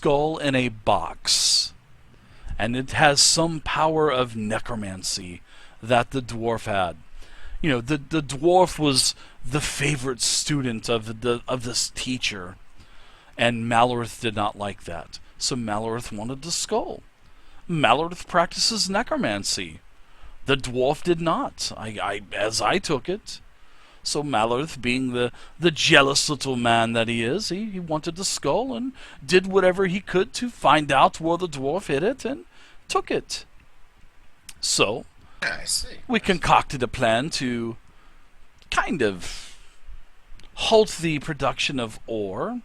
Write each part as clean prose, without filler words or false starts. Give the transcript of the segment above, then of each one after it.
skull in a box, and it has some power of necromancy that the dwarf had. The dwarf was the favorite student of this teacher, and Malorith did not like that. So Malorith wanted the skull. Malorith practices necromancy. The dwarf did not, as I took it. So Malorith, being the jealous little man that he is, he wanted the skull and did whatever he could to find out where the dwarf hid it and took it. So I see. we concocted a plan to kind of halt the production of ore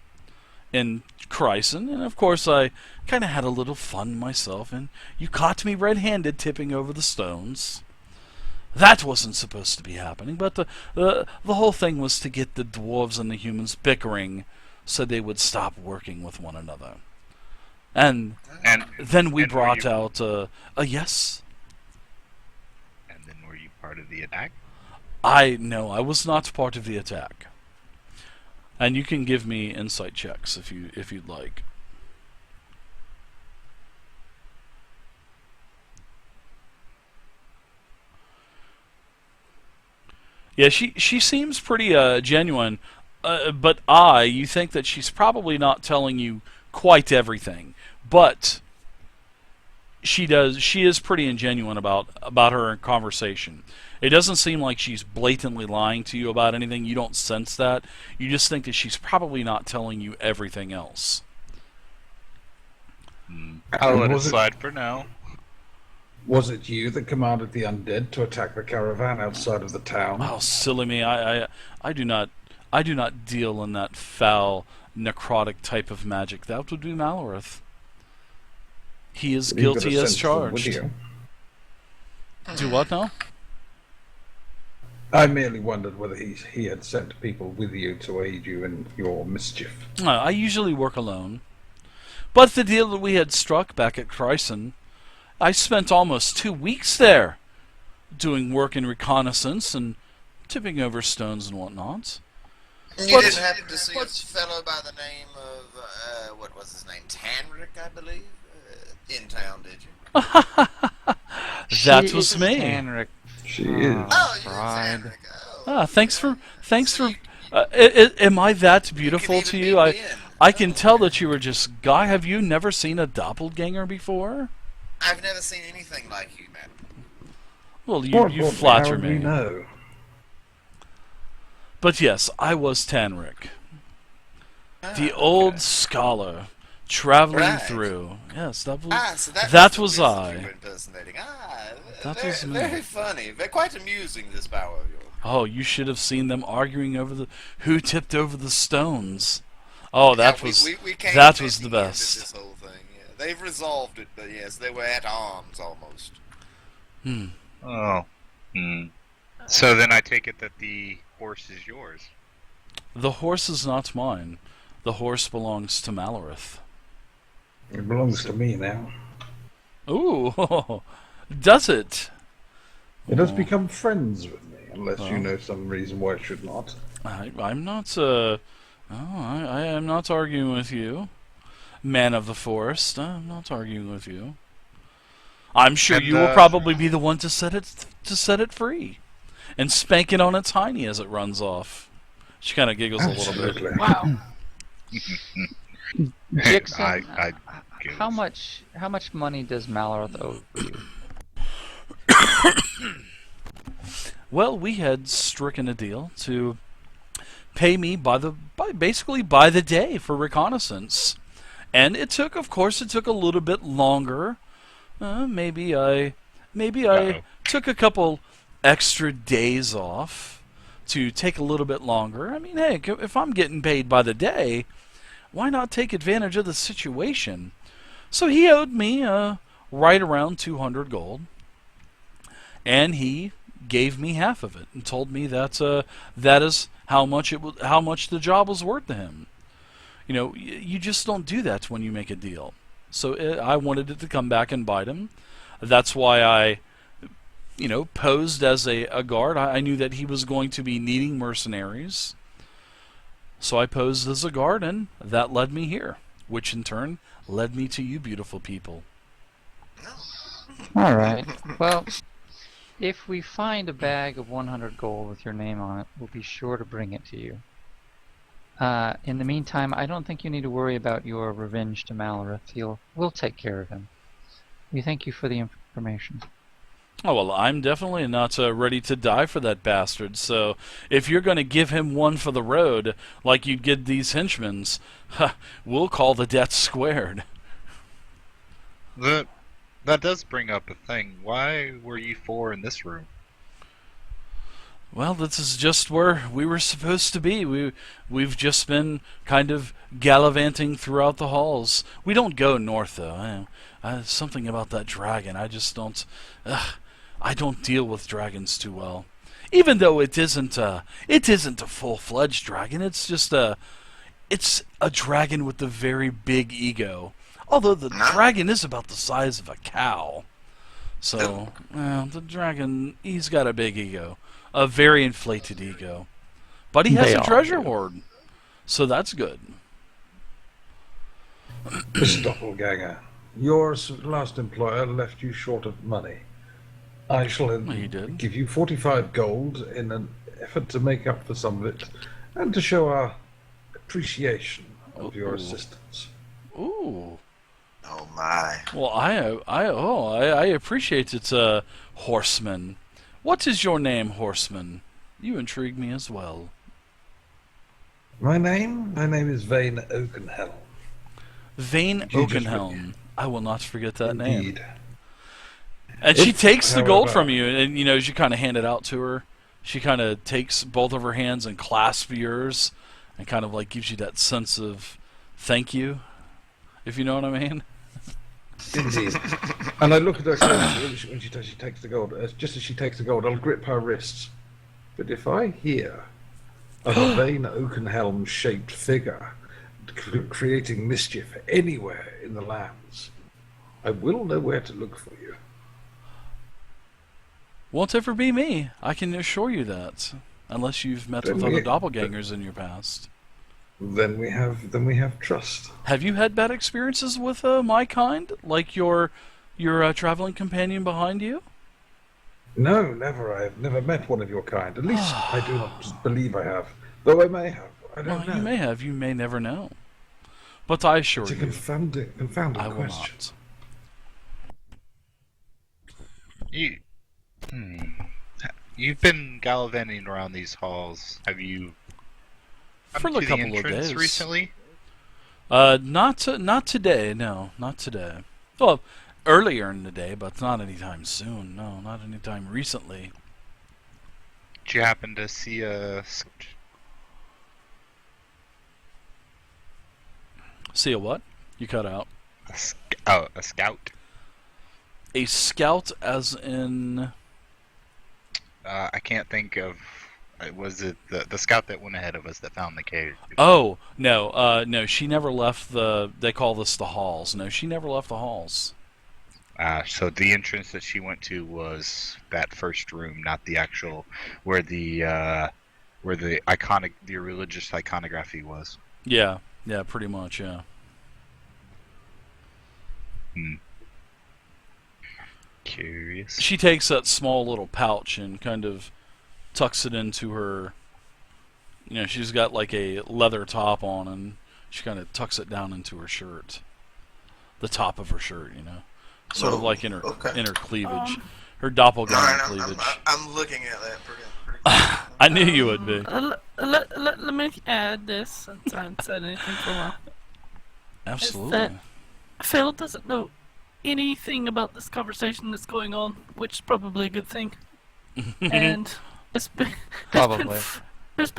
in Chryson, and of course I kind of had a little fun myself, and you caught me red-handed tipping over the stones. That wasn't supposed to be happening, but the whole thing was to get the dwarves and the humans bickering so they would stop working with one another. And then we brought out a yes. And then were you part of the attack? No, I was not part of the attack. And you can give me insight checks if you'd like. Yeah, she seems pretty genuine, but you think that she's probably not telling you quite everything, but she is pretty ingenuine about her conversation. It doesn't seem like she's blatantly lying to you about anything. You don't sense that. You just think that she's probably not telling you everything else. I'll let it slide for now. Was it you that commanded the undead to attack the caravan outside of the town? Oh, silly me! I do not deal in that foul, necrotic type of magic. That would be Malorith. He is guilty as charged. Do what now? I merely wondered whether he had sent people with you to aid you in your mischief. I usually work alone. But the deal that we had struck back at Chryson, I spent almost 2 weeks there, doing work in reconnaissance and tipping over stones and whatnot. You didn't happen to see a fellow by the name of, what was his name, Tanric, I believe, in town, did you? That was me. Tanric. She is. Oh, you're Tanric. Oh. Thanks for. Am I that beautiful to you? I can tell that you were just Guy. Have you never seen a doppelganger before? I've never seen anything like you, man. Well, you flatter me. No. But yes, I was Tanric, the old scholar traveling through. Yes, that was that was I. That was me. Very funny. Very quite amusing, this power of yours. Oh, you should have seen them arguing over who tipped over the stones. Oh, that was the best. This whole thing. Yeah. They've resolved it, but yes, they were at arms almost. Oh. So then I take it that the horse is yours. The horse is not mine. The horse belongs to Malorith. It belongs to me now. Ooh, does it? It has become friends with me, unless you know some reason why it should not. I'm not. I am not arguing with you, man of the forest. I'm not arguing with you. I'm sure you will probably be the one to set it free, and spank it on its hiney as it runs off. She kind of giggles a little bit. Wow. Dixon, I how much money does Malorith owe you? Well, we had stricken a deal to pay me basically by the day for reconnaissance, and it took a little bit longer. Maybe I took a couple extra days off to take a little bit longer. I mean, hey, if I'm getting paid by the day, why not take advantage of the situation? So he owed me right around 200 gold, and he gave me half of it and told me that that is how much the job was worth to him. You know, you just don't do that when you make a deal. So I wanted it to come back and bite him. That's why I, posed as a guard. I knew that he was going to be needing mercenaries. So I posed as a guard, and that led me here. which in turn led me to you beautiful people. No. Alright. Well, if we find a bag of 100 gold with your name on it, we'll be sure to bring it to you. In the meantime, I don't think you need to worry about your revenge to Malorith. We'll take care of him. We thank you for the information. Oh, well, I'm definitely not ready to die for that bastard, so if you're going to give him one for the road, like you'd give these henchmen, we'll call the debt squared. That does bring up a thing. Why were you four in this room? Well, this is just where we were supposed to be. We've just been kind of gallivanting throughout the halls. We don't go north, though. Something about that dragon. I just don't... I don't deal with dragons too well. Even though it isn't a full-fledged dragon. It's just it's a dragon with a very big ego. Although the dragon is about the size of a cow. So, the dragon, he's got a big ego. A very inflated ego. But he has a treasure hoard. So that's good. Mr. Doppelganger, your last employer left you short of money. I shall He did. give you 45 gold in an effort to make up for some of it and to show our appreciation of your assistance. Ooh. Oh my. Well, I appreciate it, horseman. What is your name, horseman? You intrigue me as well. My name is Vane Oakenhelm. Vane You just Oakenhelm. I will not forget that name. Indeed. And she takes the gold however- from you, and as you kind of hand it out to her, she kind of takes both of her hands and clasps yours, and kind of like gives you that sense of thank you, if you know what I mean. Indeed. And I look at her closely when she takes the gold. Just as she takes the gold, I'll grip her wrists. But if I hear of a Vane Oakenhelm-shaped figure creating mischief anywhere in the lands, I will know where to look for you. Won't ever be me. I can assure you that, unless you've met with other doppelgangers in your past. Then we have trust. Have you had bad experiences with my kind, like your traveling companion behind you? No, never. I have never met one of your kind. At least I do not believe I have. Though I may have. I don't know. You may have. You may never know. But I assure It's a you, confounding I will question. not. You've been gallivanting around these halls. Have you For come a to the couple of entrance days. recently? Not today. No, not today. Well, earlier in the day, but not anytime soon. No, not anytime recently. Did you happen to see See a what? You cut out. a scout? A scout, as in. I can't think of. Was it the scout that went ahead of us that found the cave? Oh no, no. She never left the. They call this the halls. No, she never left the halls. So the entrance that she went to was that first room, not the actual where the religious iconography was. Yeah, pretty much, yeah. Curious. She takes that small little pouch and kind of tucks it into her. She's got like a leather top on, and she kind of tucks it down into her shirt, the top of her shirt, sort of like in her cleavage, her doppelganger cleavage. I'm looking at that pretty I knew you would be. Let me add this since I haven't said anything for a while. Absolutely. Phil doesn't know anything about this conversation that's going on, which is probably a good thing. And it's been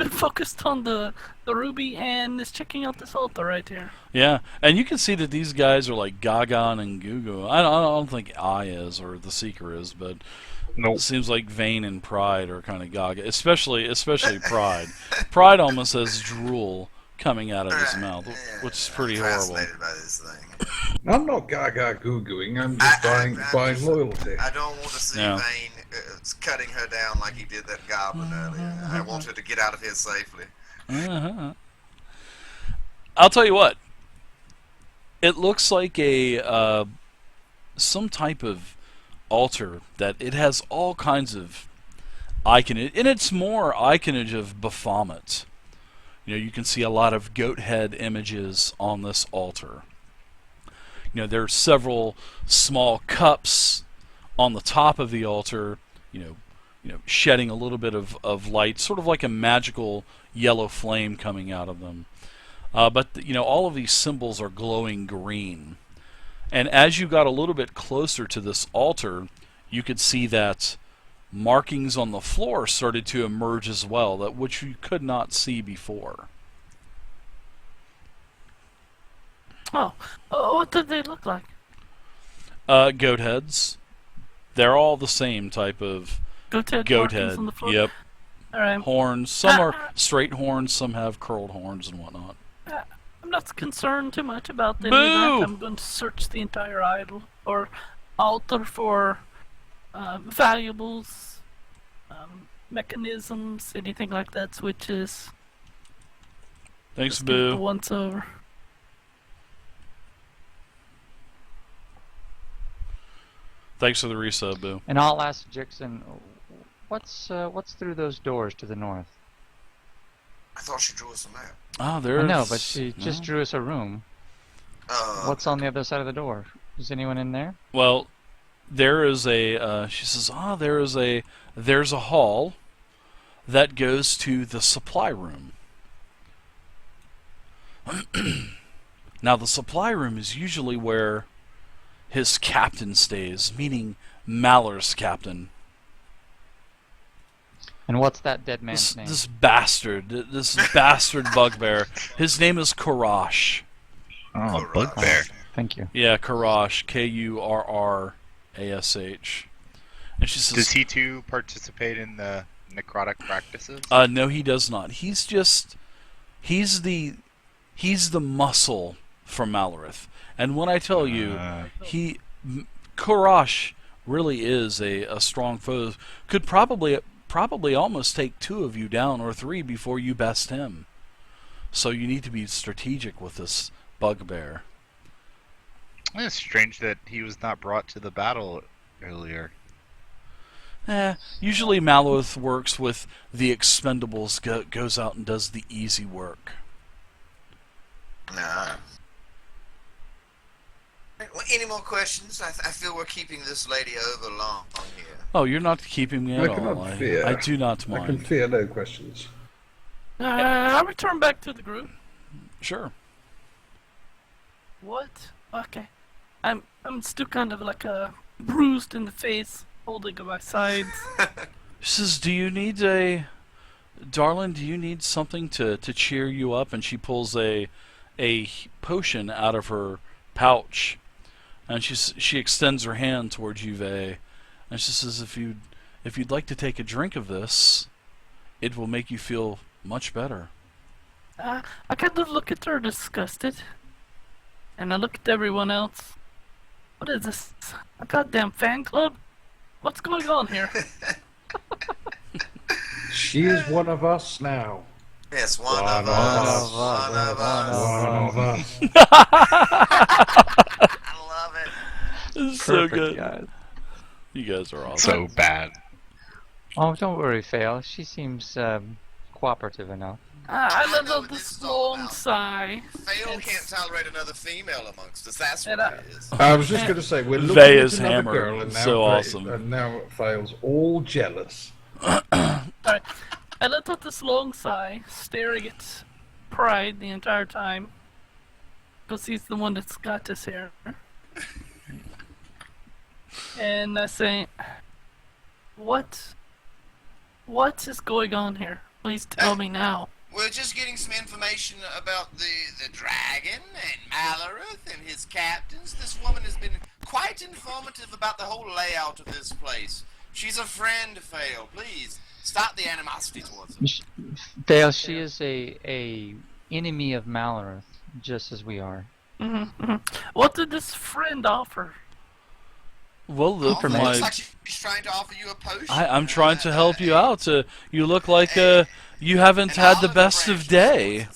focused on the ruby and is checking out this altar right here. Yeah, and you can see that these guys are like Gaga and Gugu. I don't think I is or the Seeker is, but Nope. it seems like Vane and Pride are kind of Gaga, especially Pride. Pride almost has drool coming out of his mouth, which is pretty horrible. fascinated by this thing. I'm not gaga goo-gooing, I'm just buying loyalty. I don't want to see Yeah. Vane cutting her down like he did that goblin earlier. I want her to get out of here safely. I'll tell you what. It looks like a some type of altar that it has all kinds of iconage, and it's more iconage of Baphomet. You can see a lot of goat head images on this altar. There are several small cups on the top of the altar, shedding a little bit of light, sort of like a magical yellow flame coming out of them. But all of these symbols are glowing green. And as you got a little bit closer to this altar, you could see that markings on the floor started to emerge as well, that which you could not see before. Oh, what did they look like? Goat heads. They're all the same type of Goat head goat markings head. on the floor? Yep. All right. Horns. Some are straight horns. Some have curled horns and whatnot. I'm not concerned too much about any of Boo! that. I'm going to search the entire idol or altar for valuables, mechanisms, anything like that, switches. Thanks, Just give it a Boo. once over. Thanks for the resub, Boo. And I'll ask Jixon, what's through those doors to the north? I thought she drew us a map. Ah, I there's... know, but she just drew us a room. What's on the other side of the door? Is anyone in there? Well, there is a... she says, there's a hall that goes to the supply room. Now, the supply room is usually where his captain stays, meaning Malor's captain. And what's that dead man's name? This bastard bugbear. His name is Kurash. Oh, bugbear. Thank you. Yeah, Kurash. Kurrash. And she says, Does he too participate in the necrotic practices? no, he does not. He's the muscle from Malorith. And when I tell you, Kurash really is a strong foe. Could probably almost take 2 of you down or 3 before you best him. So you need to be strategic with this bugbear. It's strange that he was not brought to the battle earlier. Usually Malorith works with the expendables, goes out and does the easy work. Nah. Well, any more questions? I feel we're keeping this lady over long here. Oh, you're not keeping me I at all. cannot fear. I do not I can mind. fear no questions. I'll return back to the group. Sure. What? Okay. I'm still kind of like bruised in the face, holding on my sides. She says, Darling, do you need something to cheer you up? And she pulls a potion out of her pouch. And she extends her hand towards you, Vey. And she says, if you'd like to take a drink of this, it will make you feel much better. I kind of look at her disgusted. And I look at everyone else. What is this? A goddamn fan club? What's going on here? She is one of us now. Yes, one of us. One of us. One of us. I love it. This is so Perfect, good. guys. You guys are awesome. So bad. Oh, don't worry, Fail. She seems cooperative enough. I I let know out what this this is all long about. sigh. Fail It's- can't tolerate another female amongst us. That's what And it is. I was just going to say, we're looking Vey at is another hammered. girl, and now So awesome. And now it fails. All jealous. Alright. I let out this long sigh, staring at Pride the entire time. Because he's the one that's got us here. And I say, What is going on here? Please tell me now. We're just getting some information about the dragon and Malorith and his captains. This woman has been quite informative about the whole layout of this place. She's a friend, Fail. Please, stop the animosity towards her. Fail, she is a enemy of Malorith, just as we are. What did this friend offer? Well, look, Oh, my... looks like she's trying to offer you a potion. I'm trying to help you out. You look like you haven't had the best of day.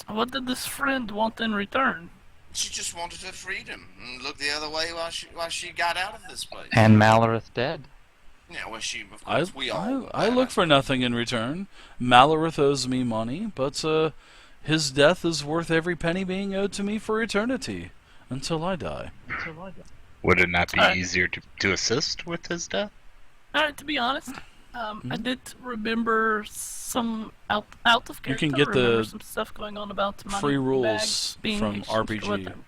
What did this friend want in return? She just wanted her freedom and looked the other way while she got out of this place. And Malorith dead. Yeah, well, of course, we all. I look for nothing in return. Malorith owes me money, but his death is worth every penny being owed to me for eternity, until I die. Would it not be Alright. easier to assist with his death? Alright, to be honest, I did remember some out of character. You can get I remember the some stuff going on about money free rules bags being from exchanged for RPG. them.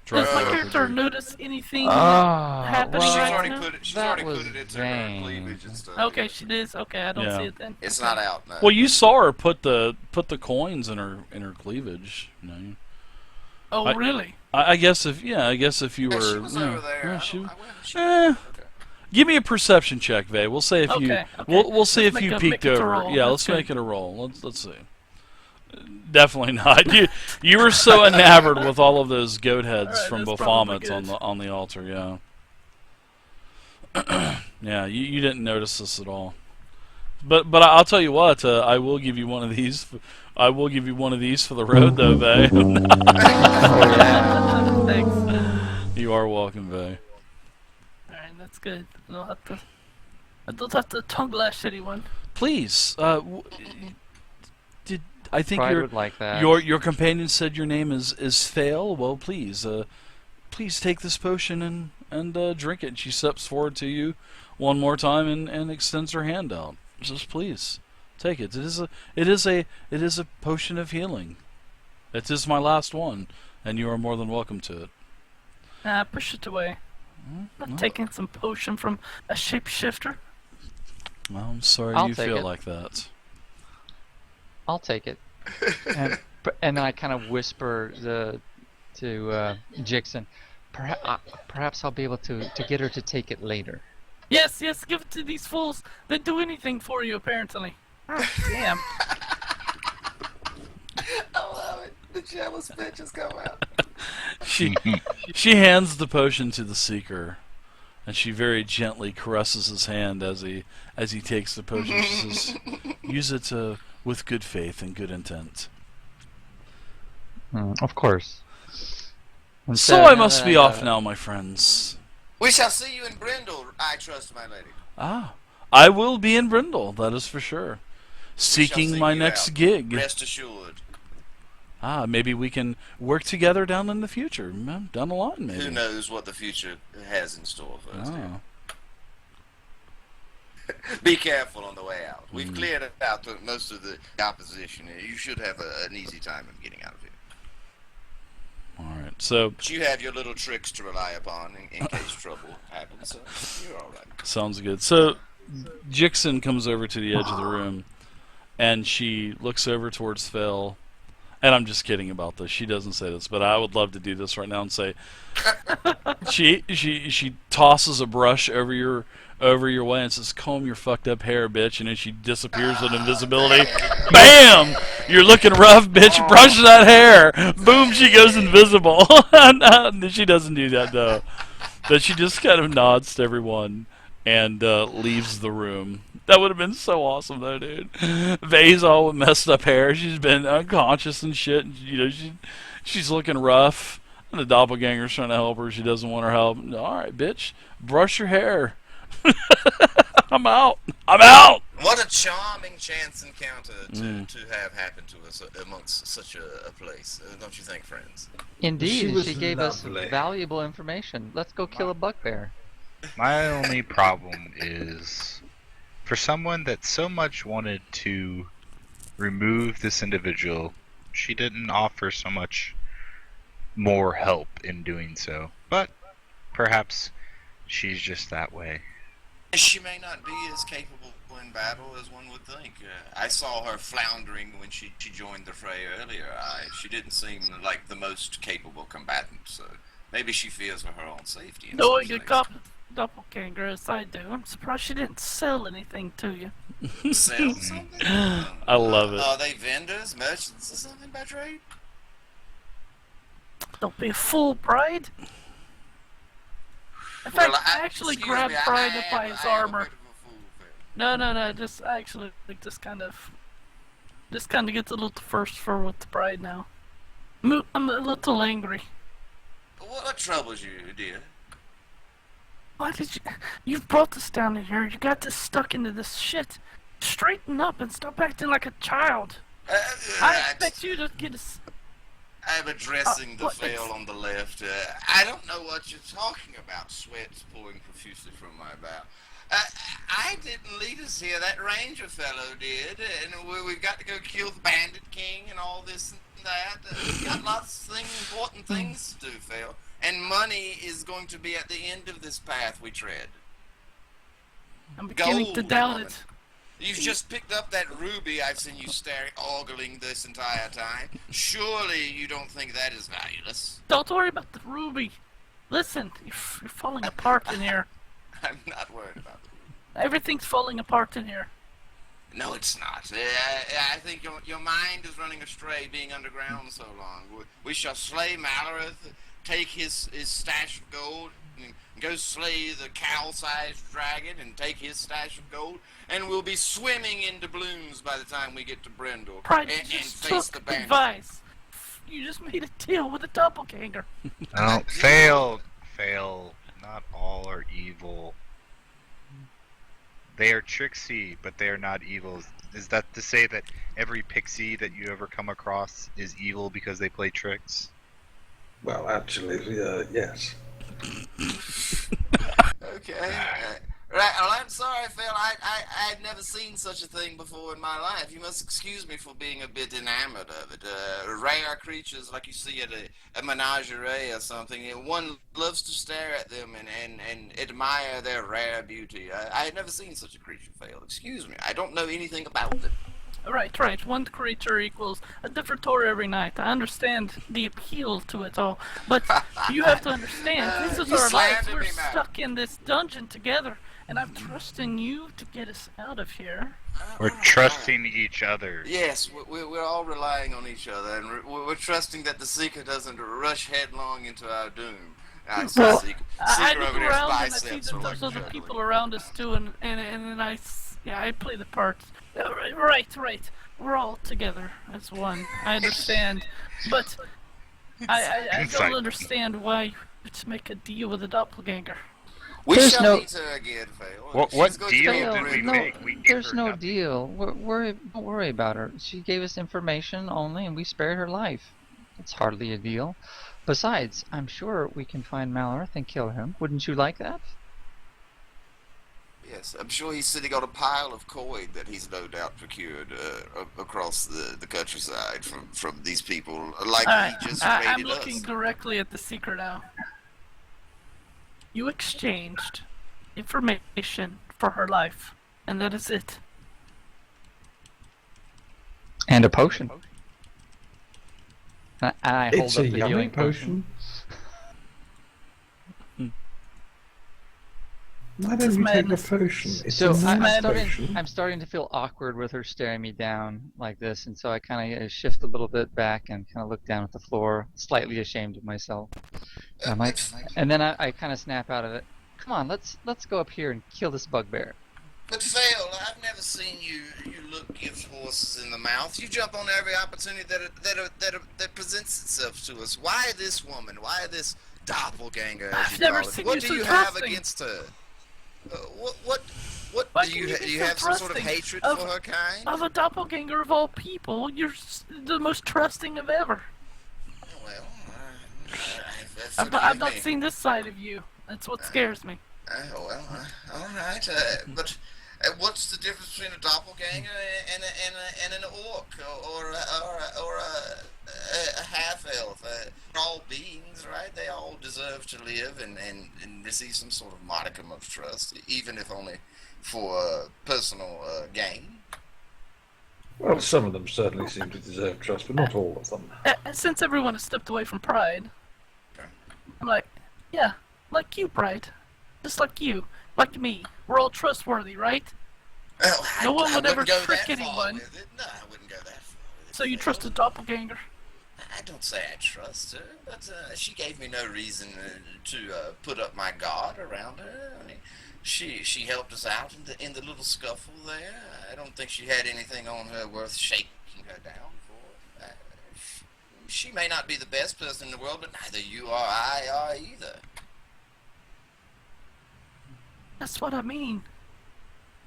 Drive Does my through character RPG. notice anything Ah, happening She's right already now? put it. She's that already was put it into vain. her cleavage and stuff. Okay, she is. Okay, I don't Yeah. see it then. It's not out. No. Well, you saw her put the coins in her cleavage. You know. Oh, I- really? I guess if you Yeah, were. she was you know, over there. yeah, I she- don't- I- well, she- eh. okay. Give me a perception check, Vay. We'll say if you. Okay, okay. We'll see Let's if you make peeked it a over. roll. Yeah, That's let's good. make it a roll. Let's see. Definitely not. You were so enamored with all of those goat heads Alright, from that's probably Baphomet good. on the altar. Yeah. Yeah, you didn't notice this at all. But I'll tell you what. I will give you one of these. I will give you one of these for the road, though, Vay. Thanks. You are welcome, Vay. Alright, that's good. I don't have to tongue lash anyone. Please. Did I think Pride your would like that. your companion said your name is Thale? Well, please take this potion and drink it. And she steps forward to you one more time and extends her hand out. Just please take it. It is a potion of healing. It is my last one, and you are more than welcome to it. Push it away. Not taking some potion from a shapeshifter. Well, I'm sorry I'll you take feel it. like that. I'll take it. and I kind of whisper to Jixon, perhaps I'll be able to get her to take it later. Yes, give it to these fools. They'd do anything for you, apparently. Damn. I love it. The jealous bitches come out. She hands the potion to the seeker, and she very gently caresses his hand as he takes the potion. She says, "Use it with good faith and good intent." Of course. And So I now must that be I off got it- now, my friends. We shall see you in Brindol, I trust, my lady. Ah, I will be in Brindol, that is for sure. seek Seeking my you next out. gig. Rest assured. Ah, maybe we can work together down in the future, down the line, maybe. Who knows what the future has in store for us? Ah. Be careful on the way out. We've cleared out most of the opposition. You should have an easy time of getting out of here. All right. So But you have your little tricks to rely upon in case trouble happens, so you're all right. sounds good. So Jixon comes over to the edge of the room, and she looks over towards Phil. And I'm just kidding about this. She doesn't say this, but I would love to do this right now and say, she tosses a brush over your way and says, "Comb your fucked up hair, bitch," and then she disappears with invisibility. Bam! You're looking rough, bitch. Brush that hair. Boom! She goes invisible. She doesn't do that though. But she just kind of nods to everyone and leaves the room. That would have been so awesome, though, dude. Vay's all with messed up hair. She's been unconscious and shit. And, you know, she's looking rough. And the doppelganger's trying to help her. She doesn't want her help. All right, bitch. Brush your hair. I'm out. I'm out. What a charming chance encounter to have happen to us amongst such a place. Don't you think, friends? Indeed, She was she gave us lovely. valuable information. Let's go kill a bugbear. My only problem is, for someone that so much wanted to remove this individual, she didn't offer so much more help in doing so. But perhaps she's just that way. She may not be as capable in battle as one would think. I saw her floundering when she joined the fray earlier. She didn't seem like the most capable combatant, so maybe she fears for her own safety. in Knowing some a things. doppelganger as I do, I'm surprised she didn't sell anything to you. Sell something? I love it. Are they vendors, merchants, or something by trade? Don't be a fool, Pride. In fact, Well, I actually excuse grabbed me, Pride I up by am- his I am a armor. bit of a fool, Phil. No, just actually just kind of gets a little first for with the Pride now. I'm a little angry. troubles you, dear? Why did you? You've brought us down in here. You got us stuck into this shit. Straighten up and stop acting like a child. I expect you to get us. I'm addressing the what- veil on the left. I don't know what you're talking about. Sweat's pouring profusely from my brow. I didn't lead us here. That ranger fellow did, and we've got to go kill the bandit king and all this and that. We've got lots of important things to do, Phil. And money is going to be at the end of this path we tread. I'm beginning to Gold, doubt woman. it. You've just picked up that ruby I've seen you staring, ogling this entire time. Surely you don't think that is valueless. Don't worry about the ruby. Listen, you're falling apart in here. I'm not worried about it. Everything's falling apart in here. No, it's not. I think your mind is running astray being underground so long. We shall slay Malorith, take his stash of gold, and go slay the cow-sized dragon and take his stash of gold, and we'll be swimming in doubloons by the time we get to Brindol Pride and just face took the bandit. advice. You just made a deal with a doppelganger. No, fail. Not all are evil. They are tricksy, but they are not evil. Is that to say that every pixie that you ever come across is evil because they play tricks? Well, actually, yes. Okay. Right, well, I'm sorry, Phil. I'd never seen such a thing before in my life. You must excuse me for being a bit enamored of it. Rare creatures like you see at a menagerie or something. One loves to stare at them and admire their rare beauty. I had never seen such a creature, Phil. Excuse me. I don't know anything about it. Right. One creature equals a different tour every night. I understand the appeal to it all, but you have to understand, this is You our life. slandered We're me, man. stuck in this dungeon together, and I'm trusting you to get us out of here. We're trusting each other. Yes, we're all relying on each other, and we're trusting that the Seeker doesn't rush headlong into our doom. I see Well, Seeker I over look there's around and I see biceps that are there's like other juggling. people around us too, and then I play the part. Right. We're all together as one. I understand, but I don't Insight. understand why you would make a deal with a doppelganger. We There's shall no- meet her again, Phil. What She's going to deal be a did we great make? woman. We gave There's her no nothing. deal. Don't worry about her. She gave us information only, and we spared her life. It's hardly a deal. Besides, I'm sure we can find Malorith and kill him. Wouldn't you like that? Yes, I'm sure he's sitting on a pile of coin that he's no doubt procured across the countryside from these people, like Alright, he just I'm raided looking us. directly at the Seeker now. You exchanged information for her life, and that is it. And a potion. I hold It's up a the yummy healing potion. Why This don't you take the madness. potion? It's So a nice I'm potion. I'm starting to feel awkward with her staring me down like this, and so I kind of shift a little bit back and kind of look down at the floor, slightly ashamed of myself. I'm like, and then I kind of snap out of it. Come on, let's go up here and kill this bugbear. But Phil, I've never seen you look gift horses in the mouth. You jump on every opportunity that presents itself to us. Why this woman? Why this doppelganger? As I've you never call it? seen What you do so you have trusting. against her? What Why do can you you be you so have some sort of trusting hatred of- for her kind? Of a doppelganger of all people, you're the most trusting of ever. Well, I've not seen this side of you. That's what scares me. All right. But what's the difference between a doppelganger and an orc or a half elf? They're all beings, right? They all deserve to live and receive some sort of modicum of trust, even if only for personal gain. Well, some of them certainly seem to deserve trust, but not all of them. Since everyone has stepped away from Pride, I'm like, yeah, like you, Pride. Just like you, like me. We're all trustworthy, right? Well, No one would I ever wouldn't go trick that far anyone. with it. No, I wouldn't go that far with it. So you trust a doppelganger? I don't say I trust her, but she gave me no reason to put up my guard around her. I mean, she helped us out in the little scuffle there. I don't think she had anything on her worth shaking her down for. She may not be the best person in the world, but neither you or I are either. That's what I mean.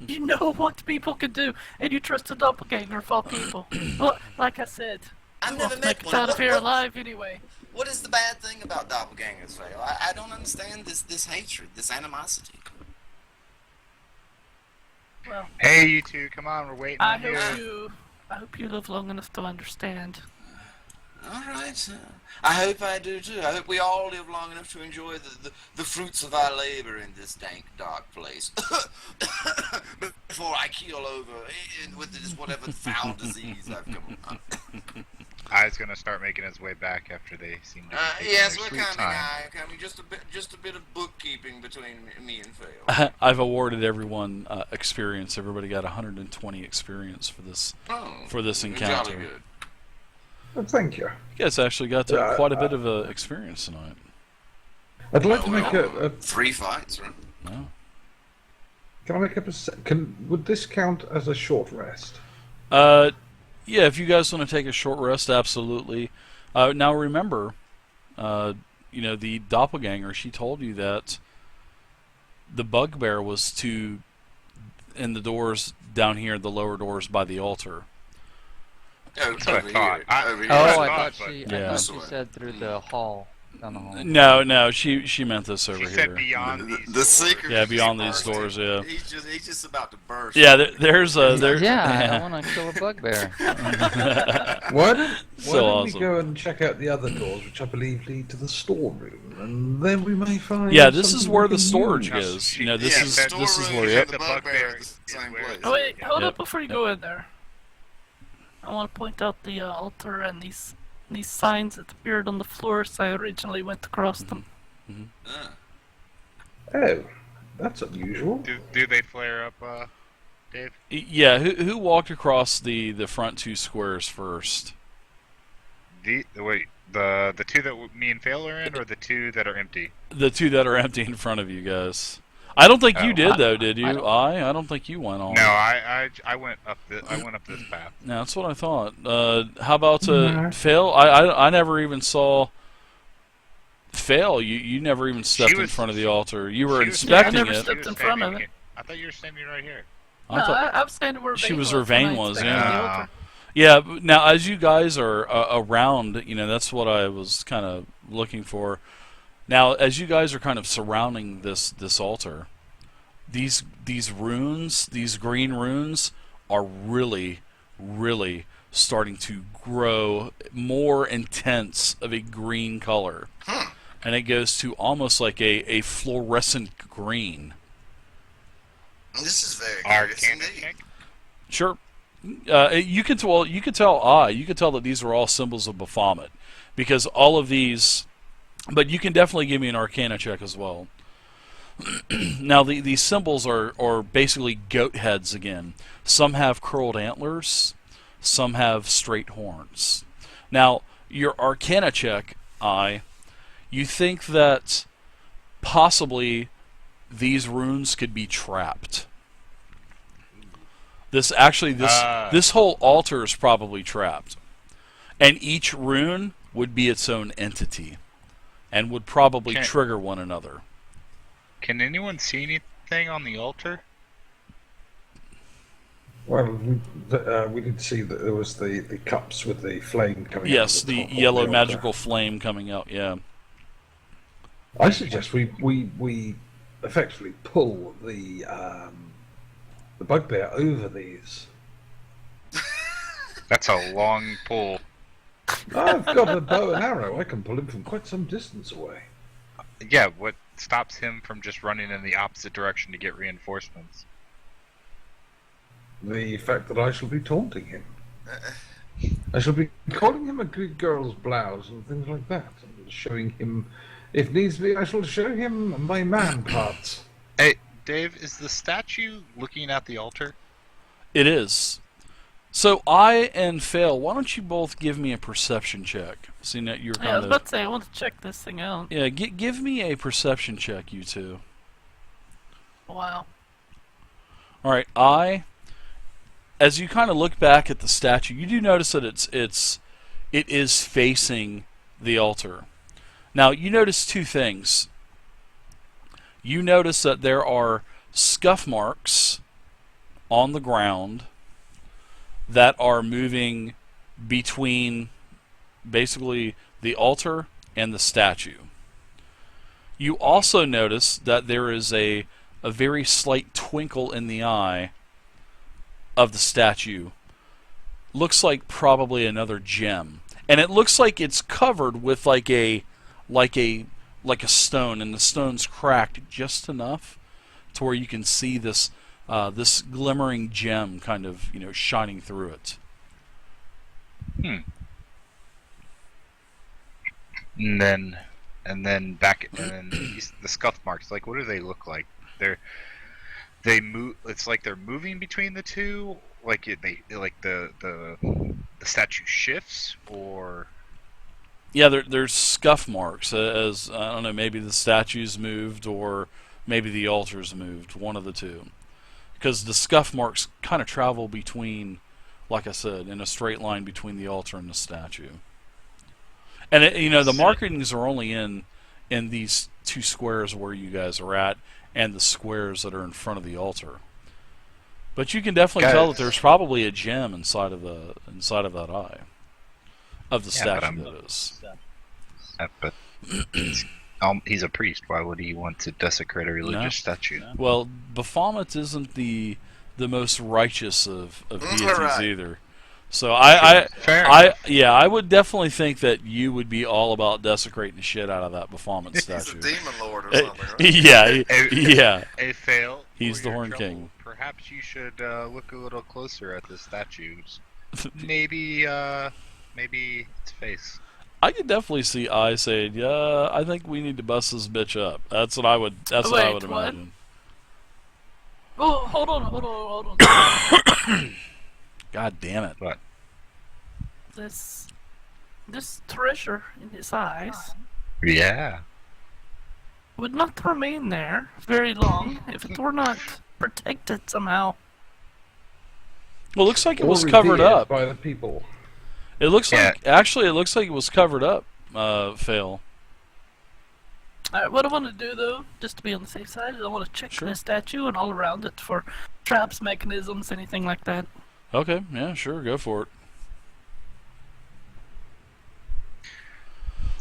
You know what people can do, and you trust a doppelganger of all people. Well, like I said, I've you never won't met make it one. out of here alive anyway. What is the bad thing about doppelgangers, Fail? I don't understand this hatred, this animosity. Well, Hey, you two, come on, we're waiting I on you. hope you live long enough to understand. All right. I hope I do too. I hope we all live long enough to enjoy the fruits of our labor in this dank, dark place. Before I keel over with this whatever foul disease I've come upon. I's gonna start making his way back after they seem to be taking Yes, their we're sweet coming. time. Coming. Just a bit of bookkeeping between me and Fail. I've awarded everyone experience. Everybody got 120 experience for this encounter. Jolly good. Well, thank you. You guys actually got to quite a bit of experience tonight. I'd like to make a 3 fights, right? No. Can I make a would this count as a short rest? Yeah, if you guys want to take a short rest, absolutely. Now remember, the doppelganger, she told you that the bugbear was in the doors down here, the lower doors by the altar. Oh, That's what I over thought. here. I- Over here. Oh, Right, I but- thought she Yeah. said through the hall. Down the hall. No, she meant this over She here. said beyond these The doors. secret. Yeah, beyond is these bursting. doors, yeah. He's just about to burst. Yeah, there's a Yeah, I want to kill a bugbear. Why don't awesome. we go and check out the other doors, which I believe lead to the storeroom, and then we may find. Yeah, this is something where we the can storage use. is. Yeah, This yeah, is the this is storeroom where. is Yep. the The bugbear bugbear at the same is where- place. Oh wait, hold Yep. up before you go in there. I want to point out the altar and these signs that appeared on the floor, so I originally went across them. Ah. Oh, that's unusual. Do they flare up, Dave? Yeah, who walked across the front 2 squares first? The two that me and Fail are in, or the 2 that are empty? The 2 that are empty in front of you guys. I don't think you Oh. did though, did you? I don't- I don't think you went on. No, I went up this path. No, that's what I thought. How about No. Phil? I never even saw Phil. You never even stepped in was- front of the altar. You were She was inspecting never it. stepped- She was in front of standing it. I thought you were standing right here. I No, thought- I'm standing where She Vane was was. where Vane when I was, inspected yeah. the altar. Yeah, but now as you guys are around, that's what I was kind of looking for. Now, as you guys are kind of surrounding this altar, these runes, these green runes, are really, really starting to grow more intense of a green color, and it goes to almost like a fluorescent green. This is very curious Arcana indeed. check? Sure. You can tell. You can tell that these are all symbols of Baphomet, because all of these. But you can definitely give me an Arcana check as well. Now these symbols are basically goat heads again. Some have curled antlers, some have straight horns. Now your Arcana check, you think that possibly these runes could be trapped. This whole altar is probably trapped, and each rune would be its own entity, and would probably Okay. trigger one another. Can anyone see anything on the altar? Well, we did see that there was the cups with the flame coming out. Yes, of the top of yellow altar. magical flame coming out. Yeah. I suggest we effectively pull the bugbear over these. That's a long pull. I've got a bow and arrow. I can pull him from quite some distance away. Yeah, what stops him from just running in the opposite direction to get reinforcements? The fact that I shall be taunting him. I shall be calling him a good girl's blouse and things like that, and showing him, if needs be, I shall show him my man parts. Hey, Dave, is the statue looking at the altar? It is. So I and Fail, why don't you both give me a perception check? Seeing that you're Yeah, I kind was of about to say I want to check this thing out. yeah. Give me a perception check, you two. Wow. All right, as you kind of look back at the statue, you do notice that it is facing the altar. Now you notice two things. You notice that there are scuff marks on the ground that are moving between basically the altar and the statue. You also notice that there is a very slight twinkle in the eye of the statue. Looks like probably another gem. And it looks like it's covered with like a stone, and the stone's cracked just enough to where you can see this this glimmering gem kind of, shining through it. And then the scuff marks. Like, what do they look like? They move. It's like they're moving between the two. Like the statue shifts, or Yeah, there's scuff marks, as I don't know, maybe the statue's moved or maybe the altar's moved, one of the two. Because the scuff marks kind of travel between, like I said, in a straight line between the altar and the statue. And the markings are only in these two squares where you guys are at, and the squares that are in front of the altar. But you can definitely tell that there's probably a gem inside of that eye of the statue. That is. But he's a priest. Why would he want to desecrate a religious statue? Well, Baphomet isn't the most righteous of deities either. So I would definitely think that you would be all about desecrating the shit out of that Baphomet statue. He's a demon lord or something, right? Yeah. A fail. He's the Horn King. Perhaps you should look a little closer at the statues. Maybe its face. I could definitely see I saying, "Yeah, I think we need to bust this bitch up." That's what I would. That's what I would imagine. Oh, hold on. God damn it! What? This treasure in his eyes Yeah. would not remain there very long if it were not protected somehow. Well, it looks like it was Or covered revered up. by the people. It looks like it looks like it was covered up. Fail. Alright, what I want to do though, just to be on the safe side, is I want to check the statue and all around it for traps, mechanisms, anything like that. Okay, yeah, sure, go for it.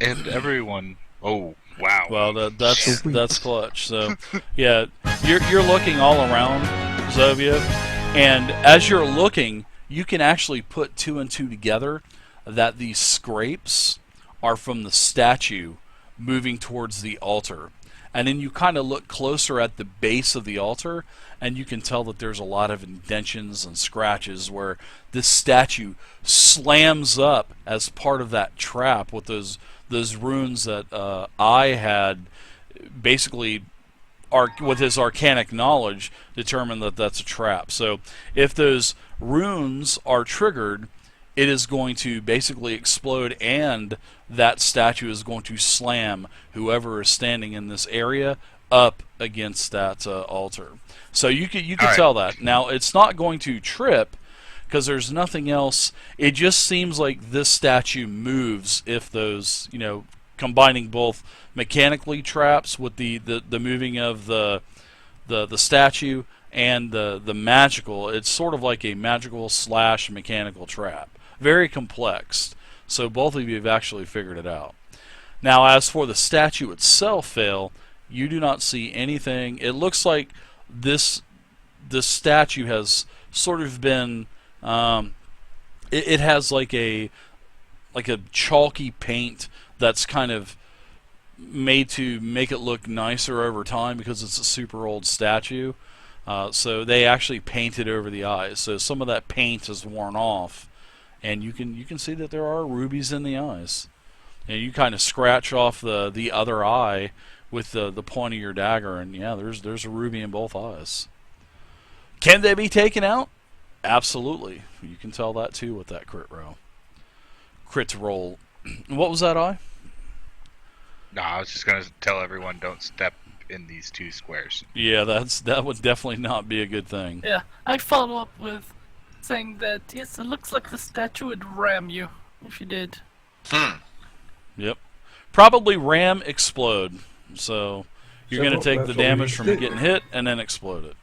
And everyone. Oh, wow. Well, that's clutch. So, yeah, you're looking all around, Zovia, and as you're looking, you can actually put two and two together that these scrapes are from the statue moving towards the altar. And then you kind of look closer at the base of the altar, and you can tell that there's a lot of indentions and scratches where this statue slams up as part of that trap with those runes that I had basically with his arcanic knowledge determined that that's a trap. So if those runes are triggered, it is going to basically explode, and that statue is going to slam whoever is standing in this area up against that altar. So you could tell that. Now it's not going to trip because there's nothing else. It just seems like this statue moves if those, combining both mechanically traps with the moving of the statue and the magical. It's sort of like a magical / mechanical trap. Very complex. So both of you have actually figured it out. Now, as for the statue itself, Fail, you do not see anything. It looks like this statue has sort of been. It has like a chalky paint that's kind of made to make it look nicer over time because it's a super old statue. So they actually painted over the eyes. So some of that paint is worn off, and you can see that there are rubies in the eyes. And you kind of scratch off the other eye with the point of your dagger, and yeah, there's a ruby in both eyes. Can they be taken out? Absolutely. You can tell that too with that crit roll. What was that eye? No, I was just gonna tell everyone don't step in these two squares. Yeah, that would definitely not be a good thing. Yeah, I follow up with saying that yes, it looks like the statue would ram you if you did. Yep. Probably ram explode. So You're going to take the that's what we damage need from to do. getting hit and then explode it.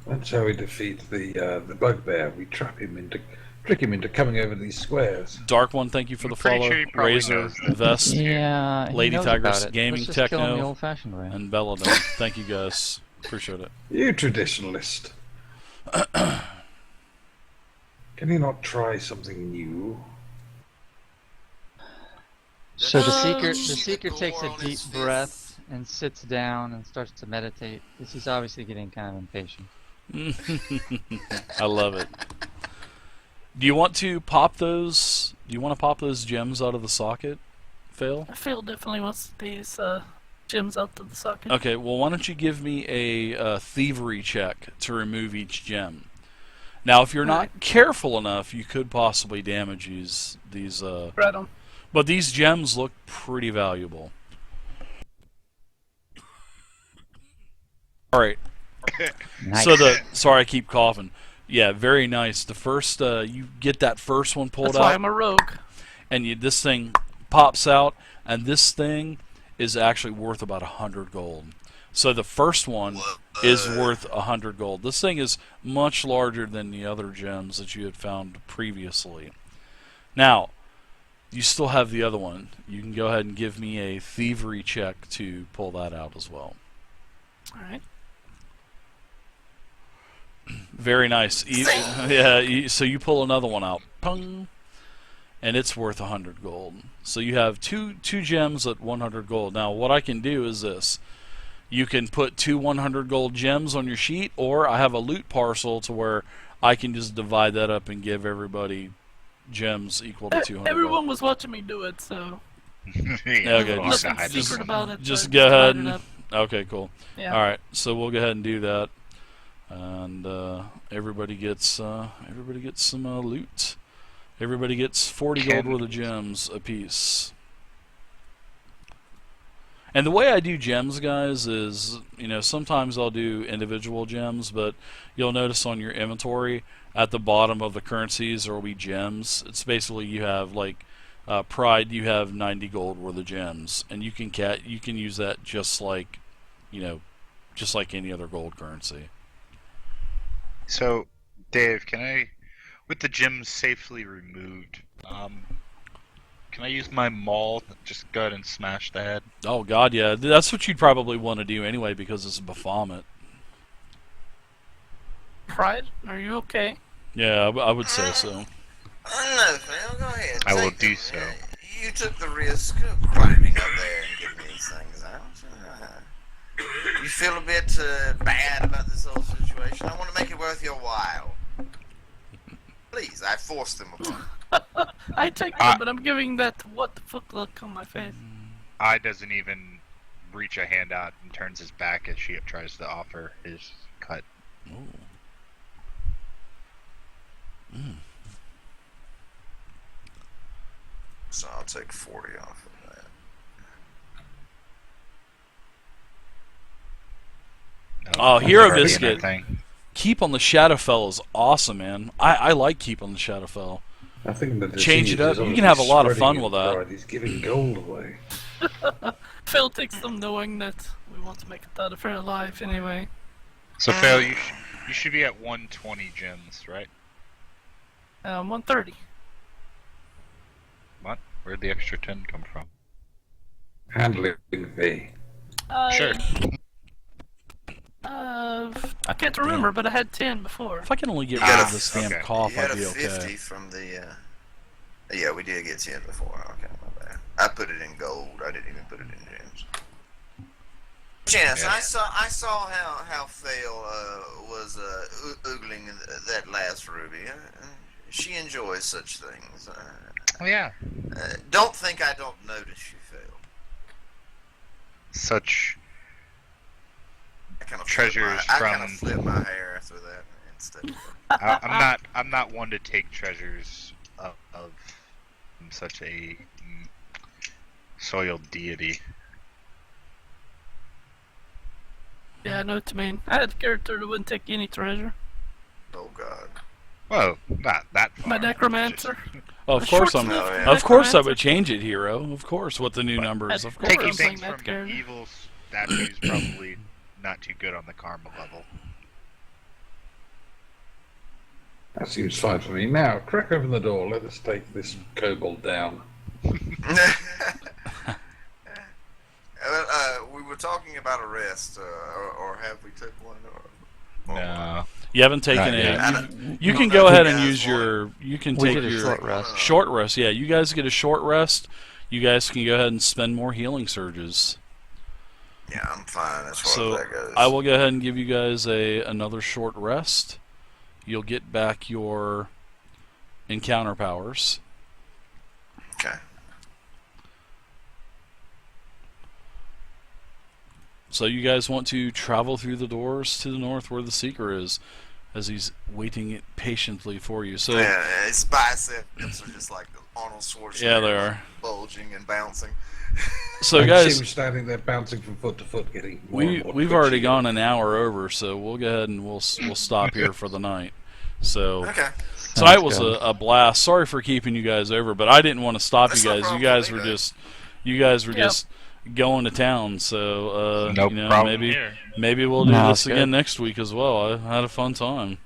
That's how we defeat the bugbear. We trick him into coming over these squares. Dark One, thank you for the pretty follow. sure he probably Razor, knows that. Vest, Yeah, he Lady knows Tigress about it. Gaming Let's just kill him the Techno, old-fashioned way. and Belladon. Thank you guys. Appreciate it. You traditionalist. Can you not try something new? So the Oh, seeker the takes a gore on deep his breath face. and sits down and starts to meditate. He's obviously getting kind of impatient. I love it. Do you want to pop those? Do you want to pop those gems out of the socket, Fail? Phil definitely wants these gems out of the socket. Okay. Well, why don't you give me a thievery check to remove each gem? Now, if you're not careful enough, you could possibly damage these. Right on. But these gems look pretty valuable. All right. Nice. So sorry, I keep coughing. Yeah, very nice. The first you get that first one pulled That's why out, I'm a rogue. and this thing pops out, and this thing is actually worth about 100 gold. So the first one is worth 100 gold. This thing is much larger than the other gems that you had found previously. Now, you still have the other one. You can go ahead and give me a thievery check to pull that out as well. All right. Very nice. Yeah. So you pull another one out, pung, and it's worth 100 gold. So you have two gems at 100 gold. Now, what I can do is this: you can put 2 100 gold gems on your sheet, or I have a loot parcel to where I can just divide that up and give everybody gems equal to 200 Everyone gold. was watching me do it, so Okay, nothing just- secret about it. just but go ahead divide it and- up. Okay, cool. Yeah. All right, so we'll go ahead and do that, and everybody gets some loot. Everybody gets 40 gold worth of gems apiece. And the way I do gems, guys, is sometimes I'll do individual gems, but you'll notice on your inventory at the bottom of the currencies there will be gems. It's basically you have like pride, you have 90 gold worth of gems, and you can use that just like any other gold currency. So, Dave, can I, with the gems safely removed, can I use my maul? Just go ahead and smash the head. Oh God, yeah, that's what you'd probably want to do anyway because it's Baphomet. Pride, are you okay? Yeah, I would say so. No, Phil, go ahead. I will Take do them. so. You took the risk of climbing up there and getting these things out. You feel a bit bad about this whole situation. I want to make it worth your while. Please, I forced them upon you. I take them, but I'm giving that what the fuck look on my face. I doesn't even reach a hand out and turns his back as she tries to offer his cut. Ooh. So I'll take 40 off of that. Oh, Hero Hardly Biscuit. anything. Keep on the Shadowfell is awesome, man. I like Keep on the Shadowfell. I think the Change it disease up. is You honestly can have a lot of fun spreading with in that. pride. He's giving gold away. Phil takes them knowing that we want to make it out of fair life anyway. So, Phil, you should be at 120 gems, right? 130. What? Where'd the extra 10 come from? Handling fee. Sure. I can't remember, but I had 10 before. If I can only get You rid got of a- this damn okay. cough, You had I'd a be 50 okay. from the, yeah, we did get 10 before. Okay, my bad. I put it in gold. I didn't even put it in gems. Yes, Yeah. I saw how Fail was oogling that last ruby. She enjoys such things. Oh, yeah. Don't think I don't notice you, Fail. Such I kind of Treasures I kind of from- flip my hair after that instead. I'm not one to take treasures of such a soiled deity. Yeah, I know what you mean. I had a character that wouldn't take any treasure. Oh God. Whoa, not that far. My necromancer. Oh, of course short I'm. Oh, yeah. Of course I necromancer. would change it, Hero. Of course, with the new numbers. Of course. Taking Taking things that from character. statue's probably not too good on the karma level. That seems fine for me. Now, crack open the door. Let us take this kobold down. We were talking about arrest, or have we took one? No. You haven't taken Not it. yet. You can don't go know if ahead you and guys use your. You can We take did a your short rest. short rest. Yeah, you guys get a short rest. You guys can go ahead and spend more healing surges. Yeah, I'm fine as far So as that goes. I will go ahead and give you guys another short rest. You'll get back your encounter powers. Okay. So you guys want to travel through the doors to the north where the Seeker is, as he's waiting patiently for you. So Yeah, his biceps are just like Arnold Schwarzenegger. Yeah, they are. Bulging and bouncing. so I see guys, him standing there bouncing from foot to foot, getting more and more we've twitchy. already gone an hour over, so we'll go ahead and we'll stop here for the night. So Okay. tonight Sounds was good. a blast. Sorry for keeping you guys over, but I didn't want to stop That's you no guys. You problem guys for were me, just you guys were Yep. just going to town. So No you know, problem maybe here. maybe we'll do No, this it's again good. next week as well. I had a fun time.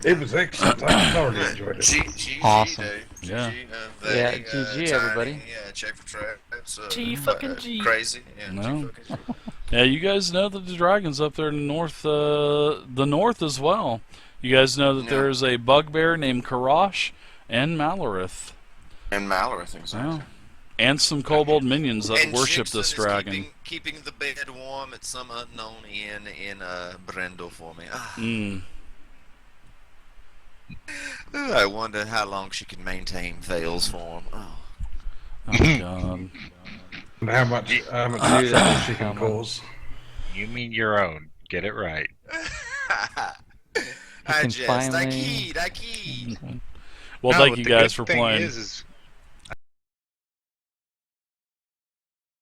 It was excellent. I thoroughly enjoyed it. GG, Awesome. Dave. Yeah. Yeah, GG, Tiny, everybody. Yeah, check for traps. G fucking G. Crazy. Yeah, No. G fucking G. Yeah, you guys know that the dragon's up there in the north as well. You guys know that Yeah. there's a bugbear named Karash and Malorith. And Malorith, exactly. Yeah. And some kobold minions that And worship Jimson this is dragon. keeping the bed warm at some unknown inn in Brindol for me. Mm. I wonder how long she can maintain Vale's form. Oh. Oh god. And how much Dude, trouble she can come on. cause. You mean your own. Get it right. I can jest. finally- I keyed. Well, No, thank but you the guys good for thing playing. is